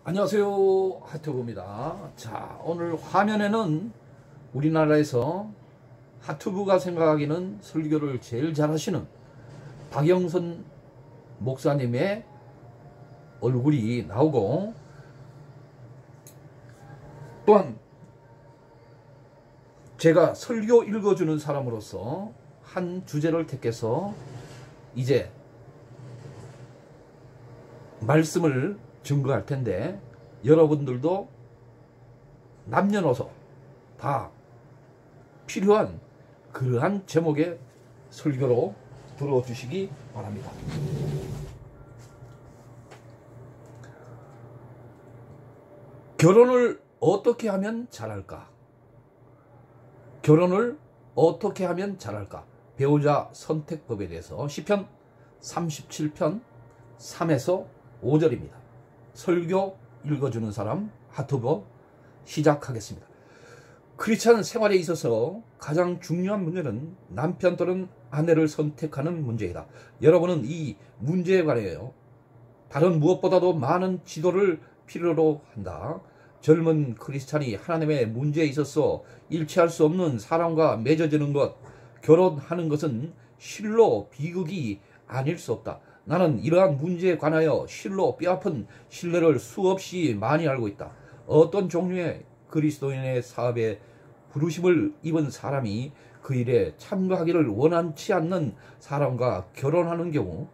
안녕하세요, 하튜브입니다. 자, 오늘 화면에는 우리나라에서 하튜브가 생각하기는 설교를 제일 잘하시는 박영선 목사님의 얼굴이 나오고, 또한 제가 설교 읽어주는 사람으로서 한 주제를 택해서 이제 말씀을 증거할 텐데, 여러분들도 남녀노소 다 필요한 그러한 제목의 설교로 들어주시기 바랍니다. 결혼을 어떻게 하면 잘할까? 결혼을 어떻게 하면 잘할까? 배우자 선택법에 대해서 시편 37편 3에서 5절입니다. 설교 읽어주는 사람 하튜브 시작하겠습니다. 크리스찬 생활에 있어서 가장 중요한 문제는 남편 또는 아내를 선택하는 문제이다. 여러분은 이 문제에 관하여 다른 무엇보다도 많은 지도를 필요로 한다. 젊은 크리스찬이 하나님의 문제에 있어서 일치할 수 없는 사람과 맺어지는 것, 결혼하는 것은 실로 비극이 아닐 수 없다. 나는 이러한 문제에 관하여 실로 뼈아픈 신뢰를 수없이 많이 알고 있다. 어떤 종류의 그리스도인의 사업에 부르심을 입은 사람이 그 일에 참가하기를 원치 않는 사람과 결혼하는 경우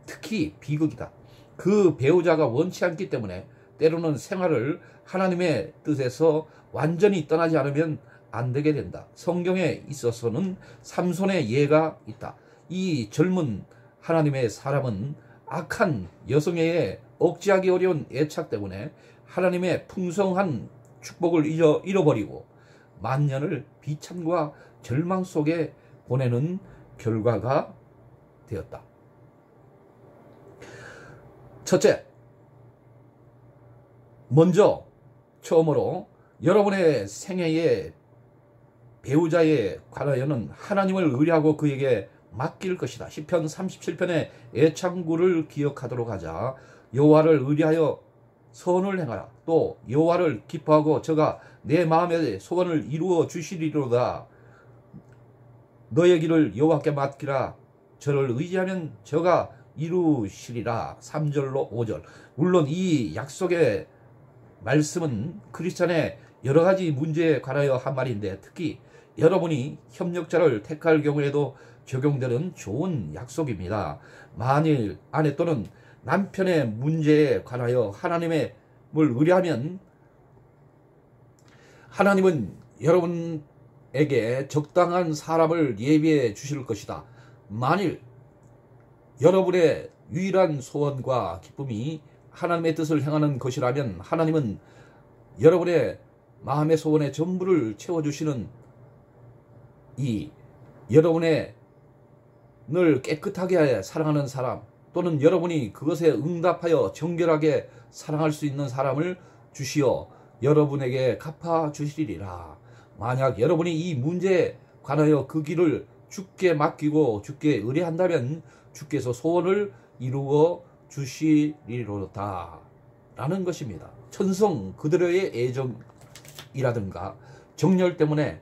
특히 비극이다. 그 배우자가 원치 않기 때문에 때로는 생활을 하나님의 뜻에서 완전히 떠나지 않으면 안 되게 된다. 성경에 있어서는 삼손의 예가 있다. 이 젊은 하나님의 사람은 악한 여성에 억제하기 어려운 애착 때문에 하나님의 풍성한 축복을 잃어버리고 만년을 비참과 절망 속에 보내는 결과가 되었다. 첫째, 먼저 처음으로 여러분의 생애의 배우자에 관하여는 하나님을 의뢰하고 그에게 맡길 것이다. 시편 37편의 애창구를 기억하도록 하자. 여호와를 의뢰하여 선을 행하라. 또 여호와를 기뻐하고 저가 내 마음의 소원을 이루어 주시리로다. 너의 길을 여호와께 맡기라. 저를 의지하면 저가 이루시리라. 3절로 5절. 물론 이 약속의 말씀은 크리스찬의 여러 가지 문제에 관하여 한 말인데, 특히 여러분이 협력자를 택할 경우에도 적용되는 좋은 약속입니다. 만일 아내 또는 남편의 문제에 관하여 하나님을 의뢰하면 하나님은 여러분에게 적당한 사람을 예비해 주실 것이다. 만일 여러분의 유일한 소원과 기쁨이 하나님의 뜻을 행하는 것이라면 하나님은 여러분의 마음의 소원의 전부를 채워주시는 이 여러분의 늘 깨끗하게 사랑하는 사람, 또는 여러분이 그것에 응답하여 정결하게 사랑할 수 있는 사람을 주시어 여러분에게 갚아주시리라. 만약 여러분이 이 문제에 관하여 그 길을 주께 맡기고 주께 의뢰한다면 주께서 소원을 이루어 주시리로다 라는 것입니다. 천성 그들의 애정이라든가 정열 때문에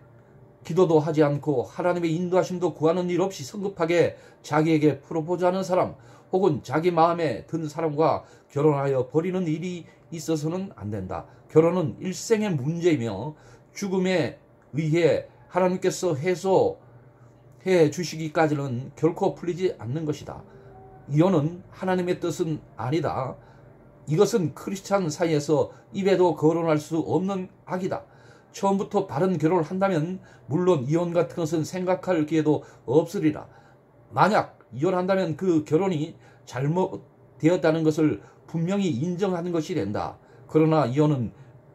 기도도 하지 않고 하나님의 인도하심도 구하는 일 없이 성급하게 자기에게 프로포즈하는 사람, 혹은 자기 마음에 든 사람과 결혼하여 버리는 일이 있어서는 안 된다. 결혼은 일생의 문제이며 죽음에 의해 하나님께서 해소해 주시기까지는 결코 풀리지 않는 것이다. 이혼은 하나님의 뜻은 아니다. 이것은 크리스찬 사이에서 입에도 거론할 수 없는 악이다. 처음부터 바른 결혼을 한다면 물론 이혼 같은 것은 생각할 기회도 없으리라. 만약 이혼한다면 그 결혼이 잘못되었다는 것을 분명히 인정하는 것이 된다. 그러나 이혼은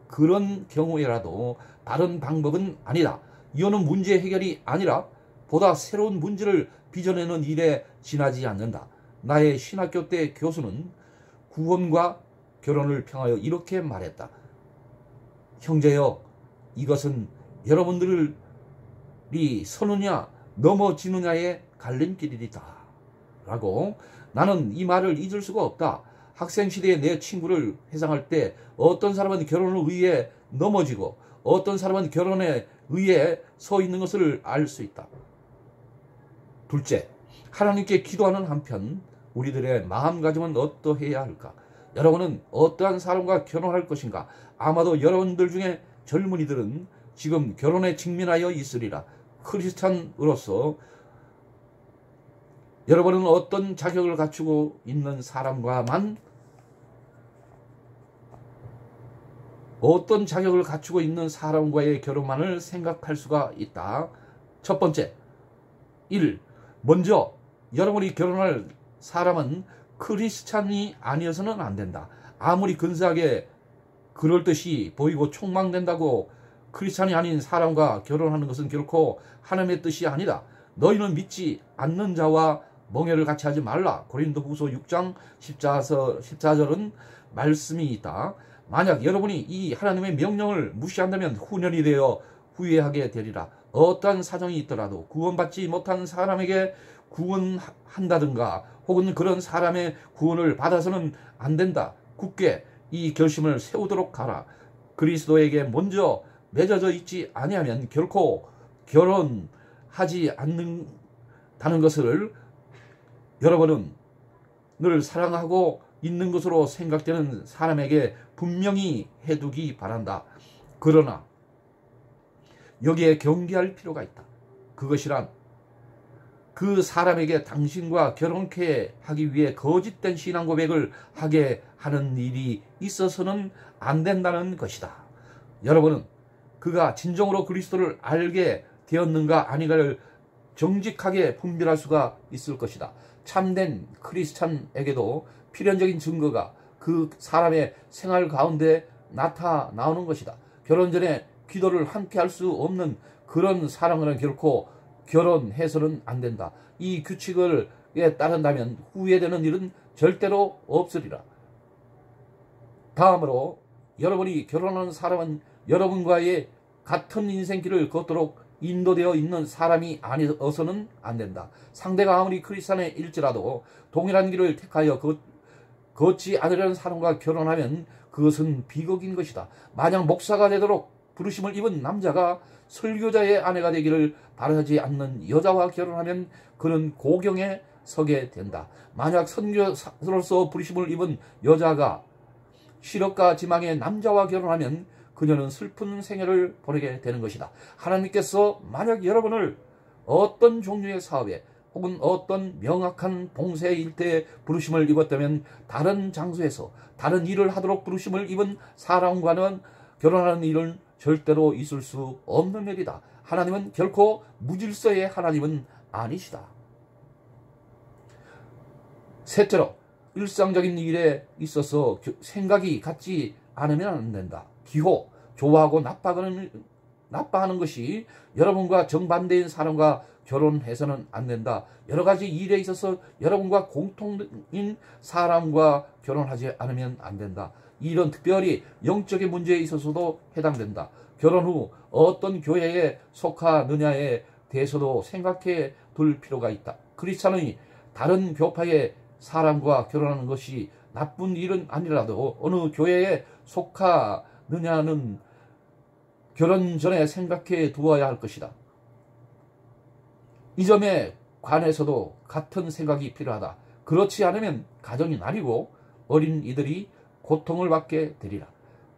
그런 경우에라도 다른 방법은 아니다. 이혼은 문제 해결이 아니라 보다 새로운 문제를 빚어내는 일에 지나지 않는다. 나의 신학교 때 교수는 구원과 결혼을 평하여 이렇게 말했다. 형제여, 이것은 여러분들이 서느냐 넘어지느냐의 갈림길이다 라고. 나는 이 말을 잊을 수가 없다. 학생 시대의 내 친구를 회상할 때 어떤 사람은 결혼을 위해 넘어지고 어떤 사람은 결혼에 의해 서 있는 것을 알 수 있다. 둘째, 하나님께 기도하는 한편 우리들의 마음가짐은 어떠해야 할까? 여러분은 어떠한 사람과 결혼할 것인가? 아마도 여러분들 중에 젊은이들은 지금 결혼에 직면하여 있으리라. 크리스찬으로서 여러분은 어떤 자격을 갖추고 있는 사람과만 어떤 자격을 갖추고 있는 사람과의 결혼만을 생각할 수가 있다. 첫 번째, 1. 먼저 여러분이 결혼할 사람은 크리스찬이 아니어서는 안 된다. 아무리 근사하게 그럴듯이 보이고 촉망된다고 크리스찬이 아닌 사람과 결혼하는 것은 결코 하나님의 뜻이 아니다. 너희는 믿지 않는 자와 멍해를 같이 하지 말라. 고린도후서 6장 14절은 말씀이 있다. 만약 여러분이 이 하나님의 명령을 무시한다면 후년이 되어 후회하게 되리라. 어떠한 사정이 있더라도 구원받지 못한 사람에게 구원한다든가 혹은 그런 사람의 구원을 받아서는 안 된다. 굳게 이 결심을 세우도록 하라. 그리스도에게 먼저 맺어져 있지 아니하면 결코 결혼하지 않는다는 것을 여러분은 늘 사랑하고 있는 것으로 생각되는 사람에게 분명히 해두기 바란다. 그러나 여기에 경계할 필요가 있다. 그것이란 그 사람에게 당신과 결혼케 하기 위해 거짓된 신앙 고백을 하게 하는 일이 있어서는 안 된다는 것이다. 여러분은 그가 진정으로 그리스도를 알게 되었는가 아닌가를 정직하게 분별할 수가 있을 것이다. 참된 크리스찬에게도 필연적인 증거가 그 사람의 생활 가운데 나타나오는 것이다. 결혼 전에 기도를 함께 할 수 없는 그런 사람과는 결코 결혼해서는 안 된다. 이 규칙에 따른다면 후회되는 일은 절대로 없으리라. 다음으로 여러분이 결혼하는 사람은 여러분과의 같은 인생길을 걷도록 인도되어 있는 사람이 아니어서는 안 된다. 상대가 아무리 크리스찬일지라도 동일한 길을 택하여 걷지 않으려는 사람과 결혼하면 그것은 비극인 것이다. 만약 목사가 되도록 부르심을 입은 남자가 설교자의 아내가 되기를 바라지 않는 여자와 결혼하면 그는 고경에 서게 된다. 만약 선교사로서 부르심을 입은 여자가 실업가 지망의 남자와 결혼하면 그녀는 슬픈 생애를 보내게 되는 것이다. 하나님께서 만약 여러분을 어떤 종류의 사업에 혹은 어떤 명확한 봉쇄 일대에 부르심을 입었다면 다른 장소에서 다른 일을 하도록 부르심을 입은 사람과는 결혼하는 일은 절대로 있을 수 없는 일이다. 하나님은 결코 무질서의 하나님은 아니시다. 셋째로 일상적인 일에 있어서 생각이 같지 않으면 안 된다. 기호, 좋아하고 나빠하는 것이 여러분과 정반대인 사람과 결혼해서는 안 된다. 여러 가지 일에 있어서 여러분과 공통인 사람과 결혼하지 않으면 안 된다. 이런 특별히 영적인 문제에 있어서도 해당된다. 결혼 후 어떤 교회에 속하느냐에 대해서도 생각해 둘 필요가 있다. 크리스찬이 다른 교파의 사람과 결혼하는 것이 나쁜 일은 아니라도 어느 교회에 속하느냐는 결혼 전에 생각해 두어야 할 것이다. 이 점에 관해서도 같은 생각이 필요하다. 그렇지 않으면 가정이 나뉘고 어린 이들이 고통을 받게 되리라.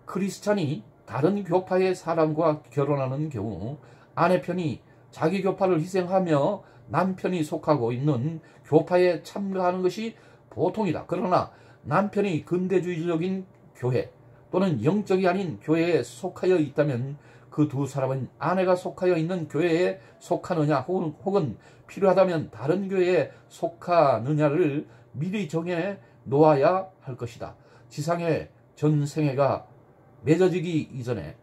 크리스찬이 다른 교파의 사람과 결혼하는 경우 아내 편이 자기 교파를 희생하며 남편이 속하고 있는 교파에 참가하는 것이 보통이다. 그러나 남편이 근대주의적인 교회 또는 영적이 아닌 교회에 속하여 있다면 그 두 사람은 아내가 속하여 있는 교회에 속하느냐 혹은 필요하다면 다른 교회에 속하느냐를 미리 정해 놓아야 할 것이다. 지상의 전생애가 맺어지기 이전에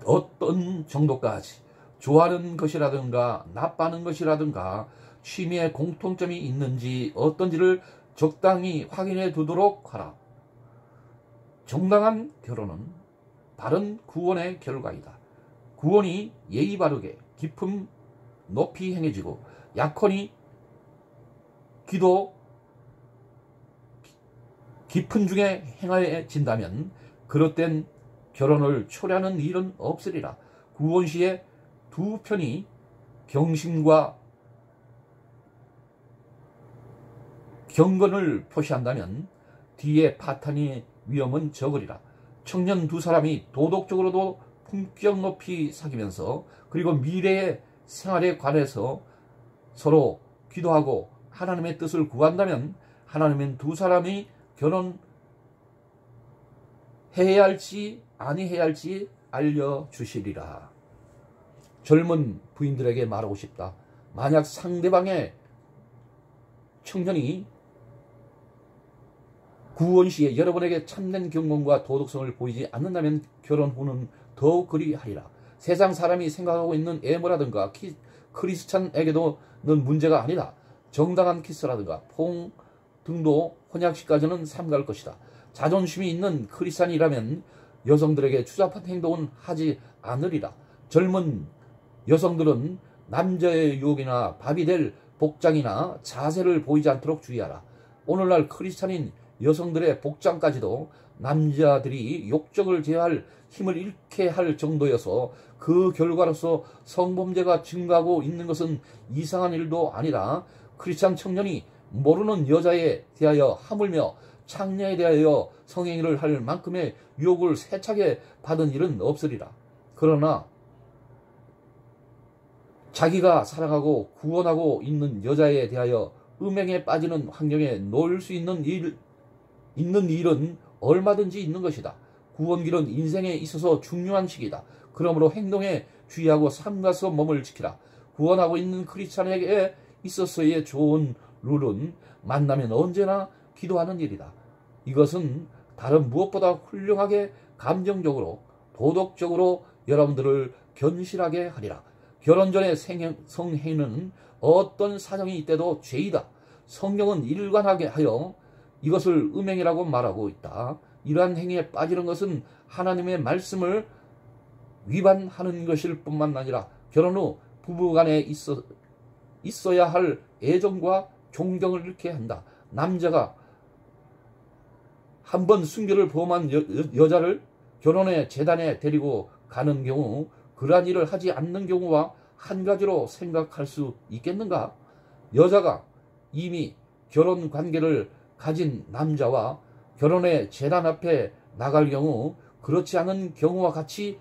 어떤 정도까지 좋아하는 것이라든가 나빠하는 것이라든가 취미의 공통점이 있는지 어떤지를 적당히 확인해 두도록 하라. 정당한 결혼은 바른 구원의 결과이다. 구원이 예의 바르게 깊음 높이 행해지고 약혼이 기도 깊은 중에 행하여진다면 그릇된 결혼을 초래하는 일은 없으리라. 구원시의 두 편이 경신과 경건을 표시한다면 뒤에 파탄의 위험은 적으리라. 청년 두 사람이 도덕적으로도 품격 높이 사귀면서 그리고 미래의 생활에 관해서 서로 기도하고 하나님의 뜻을 구한다면 하나님은 두 사람이 결혼해야 할지 아니해야 할지 알려주시리라. 젊은 부인들에게 말하고 싶다. 만약 상대방의 청년이 구원시에 여러분에게 참된 경건과 도덕성을 보이지 않는다면 결혼 후는 더욱 그리하리라. 세상 사람이 생각하고 있는 애모라든가 크리스찬에게도는 문제가 아니다. 정당한 키스라든가 포옹 등도 혼약시까지는 삼갈 것이다. 자존심이 있는 크리스찬이라면 여성들에게 추잡한 행동은 하지 않으리라. 젊은 여성들은 남자의 유혹이나 밥이 될 복장이나 자세를 보이지 않도록 주의하라. 오늘날 크리스찬인 여성들의 복장까지도 남자들이 욕정을 제어할 힘을 잃게 할 정도여서 그 결과로서 성범죄가 증가하고 있는 것은 이상한 일도 아니라 크리스찬 청년이 모르는 여자에 대하여 하물며 창녀에 대하여 성행위를 할 만큼의 유혹을 세차게 받은 일은 없으리라. 그러나 자기가 사랑하고 구원하고 있는 여자에 대하여 음행에 빠지는 환경에 놓일 수 있는 일은 얼마든지 있는 것이다. 구원길은 인생에 있어서 중요한 시기다. 그러므로 행동에 주의하고 삼가서 몸을 지키라. 구원하고 있는 크리스찬에게 있어서의 좋은 룰은 만나면 언제나 기도하는 일이다. 이것은 다른 무엇보다 훌륭하게 감정적으로 도덕적으로 여러분들을 견실하게 하리라. 결혼 전의 성행위는 어떤 사정이 있대도 죄이다. 성경은 일관하게 하여 이것을 음행이라고 말하고 있다. 이러한 행위에 빠지는 것은 하나님의 말씀을 위반하는 것일 뿐만 아니라 결혼 후 부부간에 있어야 할 애정과 존경을 잃게 한다. 남자가 한번 순결을 범한 여자를 결혼의 재단에 데리고 가는 경우 그러한 일을 하지 않는 경우와 한 가지로 생각할 수 있겠는가? 여자가 이미 결혼 관계를 가진 남자와 결혼의 재단 앞에 나갈 경우 그렇지 않은 경우와 같이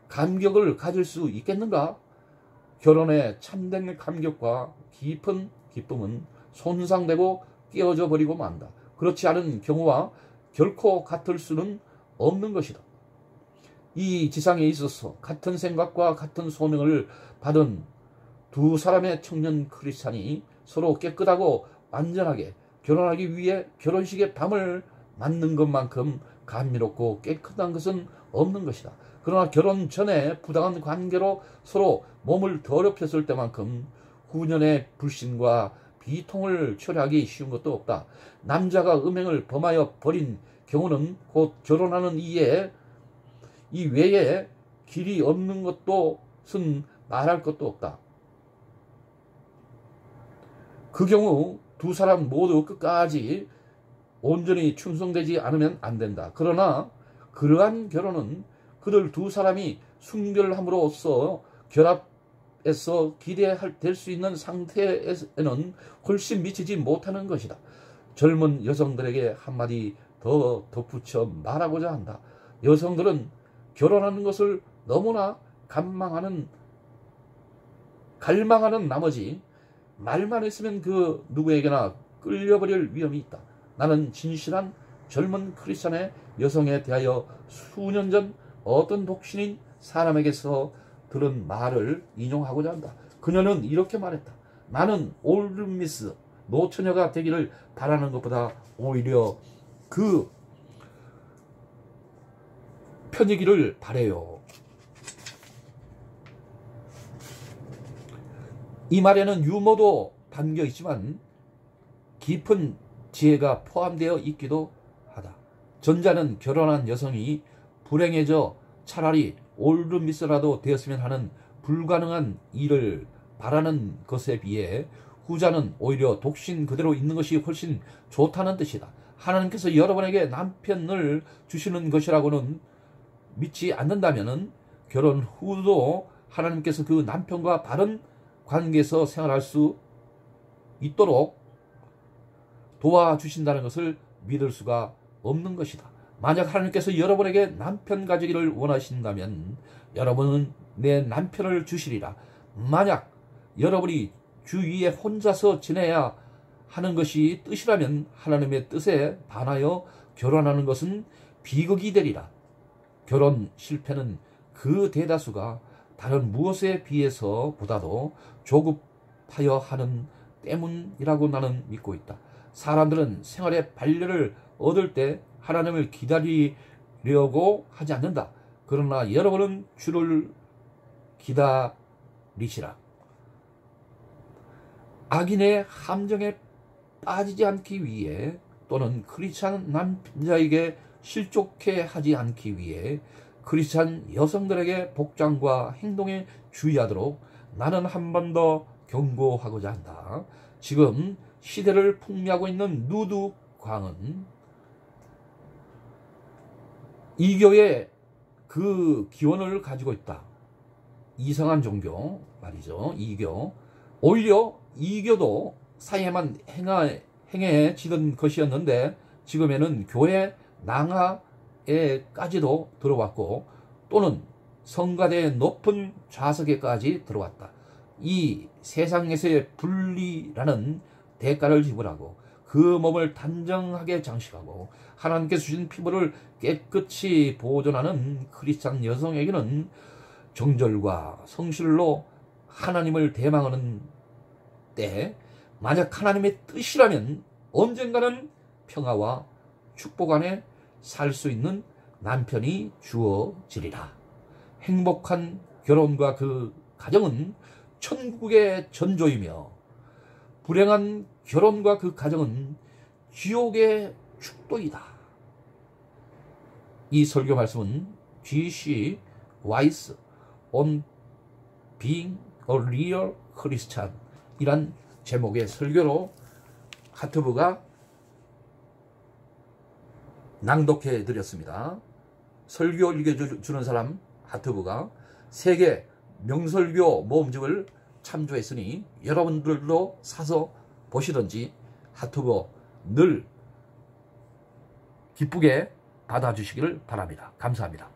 감격을 가질 수 있겠는가? 결혼의 참된 감격과 깊은 기쁨은 손상되고 깨어져 버리고 만다. 그렇지 않은 경우와 결코 같을 수는 없는 것이다. 이 지상에 있어서 같은 생각과 같은 소명을 받은 두 사람의 청년 크리스찬이 서로 깨끗하고 완전하게 결혼하기 위해 결혼식의 밤을 맞는 것만큼 감미롭고 깨끗한 것은 없는 것이다. 그러나 결혼 전에 부당한 관계로 서로 몸을 더럽혔을 때만큼 후년의 불신과 비통을 초래하기 쉬운 것도 없다. 남자가 음행을 범하여 버린 경우는 곧 결혼하는 이 외에 길이 없는 것도는 말할 것도 없다. 그 경우 두 사람 모두 끝까지 온전히 충성되지 않으면 안 된다. 그러나 그러한 결혼은 그들 두 사람이 순결함으로써 결합해서 기대될 수 있는 상태에는 훨씬 미치지 못하는 것이다. 젊은 여성들에게 한마디 더 덧붙여 말하고자 한다. 여성들은 결혼하는 것을 너무나 갈망하는 나머지 말만 했으면 그 누구에게나 끌려버릴 위험이 있다. 나는 진실한 젊은 크리스찬의 여성에 대하여 수년 전 어떤 독신인 사람에게서 들은 말을 인용하고자 한다. 그녀는 이렇게 말했다. 나는 올드미스 노처녀가 되기를 바라는 것보다 오히려 그 편이기를 바래요. 이 말에는 유머도 담겨 있지만 깊은 지혜가 포함되어 있기도 하다. 전자는 결혼한 여성이 불행해져 차라리 올드미스라도 되었으면 하는 불가능한 일을 바라는 것에 비해 후자는 오히려 독신 그대로 있는 것이 훨씬 좋다는 뜻이다. 하나님께서 여러분에게 남편을 주시는 것이라고는 믿지 않는다면 결혼 후도 하나님께서 그 남편과 바른 관계에서 생활할 수 있도록 도와주신다는 것을 믿을 수가 없는 것이다. 만약 하나님께서 여러분에게 남편 가지기를 원하신다면 여러분은 내 남편을 주시리라. 만약 여러분이 주위에 혼자서 지내야 하는 것이 뜻이라면 하나님의 뜻에 반하여 결혼하는 것은 비극이 되리라. 결혼 실패는 그 대다수가 다른 무엇에 비해서 보다도 조급하여 하는 때문이라고 나는 믿고 있다. 사람들은 생활의 발려를 얻을 때 하나님을 기다리려고 하지 않는다. 그러나 여러분은 주를 기다리시라. 악인의 함정에 빠지지 않기 위해 또는 크리스찬 남자에게 실족해 하지 않기 위해 크리스찬 여성들에게 복장과 행동에 주의하도록 나는 한 번 더 경고하고자 한다. 지금 시대를 풍미하고 있는 누드 광은 이교의 그 기원을 가지고 있다. 이상한 종교 말이죠. 이교. 오히려 이교도 사이에만 행해지던 것이었는데 지금에는 교회 낭하에까지도 들어왔고 또는 성가대의 높은 좌석에까지 들어왔다. 이 세상에서의 분리라는 대가를 지불하고 그 몸을 단정하게 장식하고 하나님께서 주신 피부를 깨끗이 보존하는 크리스찬 여성에게는 정절과 성실로 하나님을 대망하는 때 만약 하나님의 뜻이라면 언젠가는 평화와 축복 안에 살 수 있는 남편이 주어지리라. 행복한 결혼과 그 가정은 천국의 전조이며 불행한 결혼과 그 가정은 지옥의 축도이다. 이 설교 말씀은 G.C. Wise on Being a Real Christian 이란 제목의 설교로 하트부가 낭독해 드렸습니다. 설교 읽어주는 사람 하트부가 세계 명설교 모음집을 참조했으니 여러분들도 사서 보시든지 하트부 늘 기쁘게 받아주시기를 바랍니다. 감사합니다.